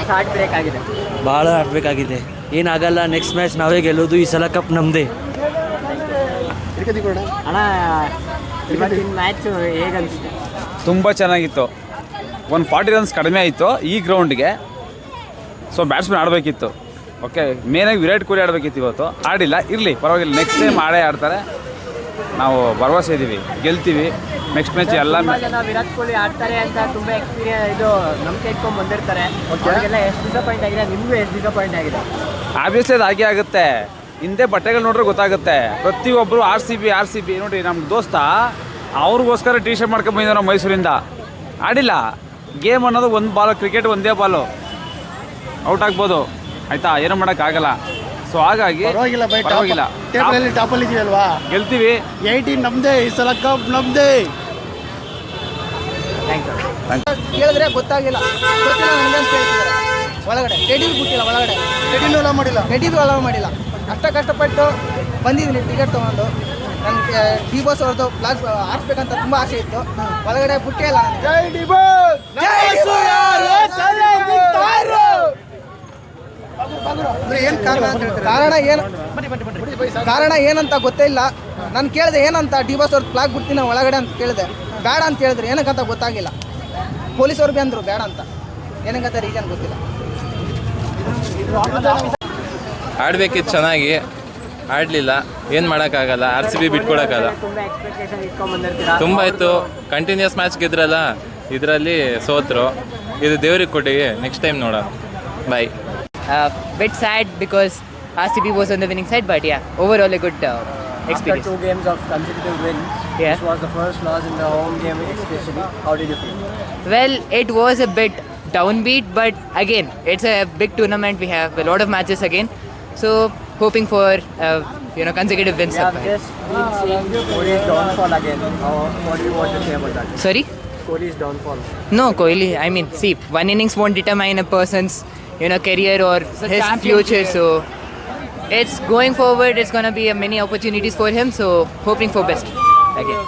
Match heart break ಆಗಿದೆ. ಭಾಳ ಆಡಬೇಕಾಗಿದೆ. ಏನಾಗಲ್ಲ, ನೆಕ್ಸ್ಟ್ ಮ್ಯಾಚ್ ನಾವೇ ಗೆಲ್ಲೋದು. ಈ ಸಲ ಕಪ್ ನಮ್ಮದೇ. ಅಣ್ಣ ಇವತ್ತಿನ ಮ್ಯಾಚ್ ಹೇಗನ್ಸುತ್ತೆ? ತುಂಬ ಚೆನ್ನಾಗಿತ್ತು. 140 ರನ್ಸ್ ಕಡಿಮೆ ಆಯಿತು ಈ ಗ್ರೌಂಡ್ಗೆ. ಸೊ ಬ್ಯಾಟ್ಸ್ಮನ್ ಆಡಬೇಕಿತ್ತು. ಓಕೆ, ಮೇನಾಗಿ ವಿರಾಟ್ ಕೊಹ್ಲಿ ಆಡಬೇಕಿತ್ತು. ಇವತ್ತು ಆಡಿಲ್ಲ, ಇರಲಿ ಪರವಾಗಿಲ್ಲ. ನೆಕ್ಸ್ಟ್ ಟೈಮ್ ಆಡ್ತಾರೆ. ನಾವು ಭರವಸೆ ಇದ್ದೀವಿ, ಗೆಲ್ತೀವಿ. ನೆಕ್ಸ್ಟ್ ಮ್ಯಾಚ್ ಎಲ್ಲ ಜನ ವಿರಾಟ್ ಕೊಹ್ಲಿ ಆಡ್ತಾರೆ ಅಂತ ತುಂಬ ಇದು ನಂಬಿಕೆ ಇಟ್ಕೊಂಡು ಬಂದಿರ್ತಾರೆ. ಅವ್ರಿಗೆಲ್ಲ ಎಷ್ಟು ಡಿಸಪಾಯಿಂಟ್ ಆಗಿದೆ, ನಿಮಗೂ ಎಷ್ಟು ಡಿಸಪಾಯಿಂಟ್ ಆಗಿದೆ? ಆಬ್ವಿಯಸ್ಲಿ ಅದು ಹಾಗೆ ಆಗುತ್ತೆ. ಹಿಂದೆ ಬಟ್ಟೆಗಳು ನೋಡ್ರೆ ಗೊತ್ತಾಗುತ್ತೆ. ಪ್ರತಿಯೊಬ್ಬರು ಆರ್ ಸಿ ಬಿ ನೋಡಿ. ನಮ್ಮ ದೋಸ್ತ ಅವ್ರಿಗೋಸ್ಕರ ಟೀ ಶರ್ಟ್ ಮಾಡ್ಕೊಂಡು ಬಂದಿದ್ದಾರೆ ನಾವು ಮೈಸೂರಿಂದ. ಆಡಿಲ್ಲ. ಗೇಮ್ ಅನ್ನೋದು ಒಂದು ಬಾಲು, ಕ್ರಿಕೆಟ್ ಒಂದೇ ಬಾಲು, ಔಟ್ ಆಗ್ಬೋದು ಆಯಿತಾ, ಏನೂ ಮಾಡೋಕ್ಕಾಗಲ್ಲ. ಸೊ ಹಾಗಾಗಿ ಪರವಾಗಿಲ್ಲ, ಟಾಪಲ್ಲಿ ಇದೆಯಲ್ವಾ, ಗೆಲ್ತೀವಿ. 18 ನಮ್ಮದೇ, ಈ ಸಲ ಕಪ್ ನಮ್ಮದೇ. ಕೇಳಿದ್ರೆ ಗೊತ್ತಾಗಿಲ್ಲ ನನಗೆ ಅಂತ ಹೇಳ್ತಿದ್ದಾರೆ. ಒಳಗಡೆ ಟೆಡಿಲ್ ಬಿಟ್ಟಿಲ್ಲ, ಒಳಗಡೆ ಟೆಡಿಲ್ ಅಲೋ ಮಾಡಿಲ್ಲ. ಅಷ್ಟ ಕಷ್ಟಪಟ್ಟು ಬಂದಿದ್ದೀನಿ ಟಿಕೆಟ್ ತೊಗೊಂಡು. ನನಗೆ ಡಿ ಬಾಸ್ ಅವ್ರದ್ದು ಫ್ಲಾಗ್ ಆರಿಸ್ಬೇಕಂತ ತುಂಬ ಆಸೆ ಇತ್ತು. ಒಳಗಡೆ ಬಿಟ್ಟೇ ಇಲ್ಲ ನನಗೆ. ಕಾರಣ ಏನಂತ ಗೊತ್ತೇ ಇಲ್ಲ. ನಾನು ಕೇಳಿದೆ ಏನಂತ, ಡಿ ಬಾಸ್ ಅವ್ರದ್ದು ಫ್ಲಾಗ್ ಬಿಡ್ತೀನಿ ಒಳಗಡೆ ಅಂತ ಕೇಳಿದೆ. ಬೇಡ ಅಂತ ಹೇಳಿದ್ರು, ಏನಕ್ಕಂತ ಗೊತ್ತಾಗಿಲ್ಲ. ಪೊಲೀಸವ್ರು ಭೀ ಅಂದರು ಬೇಡ ಅಂತ, ಏನಕ್ಕಂತ ರೀಸನ್ ಗೊತ್ತಿಲ್ಲ. ಆಡಬೇಕಿತ್ತು, ಚೆನ್ನಾಗಿ ಆಡಲಿಲ್ಲ. ಏನು ಮಾಡೋಕ್ಕಾಗಲ್ಲ, RCB ಬಿಟ್ಕೊಡೋಕ್ಕಲ್ಲ. ತುಂಬ ಇತ್ತು. ಕಂಟಿನ್ಯೂಸ್ ಮ್ಯಾಚ್ ಗೆದ್ರಲ್ಲ, ಇದರಲ್ಲಿ ಸೋತರು. ಇದು ದೇವ್ರಿಗೆ ಕೊಡಿ, ನೆಕ್ಸ್ಟ್ ಟೈಮ್ ನೋಡೋಣ. ಬಾಯ್. Bit sad because RCB was on the winning side, but yeah, overall a good experience. After 2 games of consecutive wins, Yeah. this was the first loss in the home game especially. How did you feel? Well, it was a bit downbeat, but again, it's a big tournament. We have a lot of matches again, so hoping for consecutive wins. We have just been seeing Kohli's downfall again. What do you want to say about that? Sorry? Kohli's downfall. No, Kohli. I mean, see, one innings won't determine a person's career or his future. So it's going forward. It's gonna be many opportunities for him. So hoping for best again.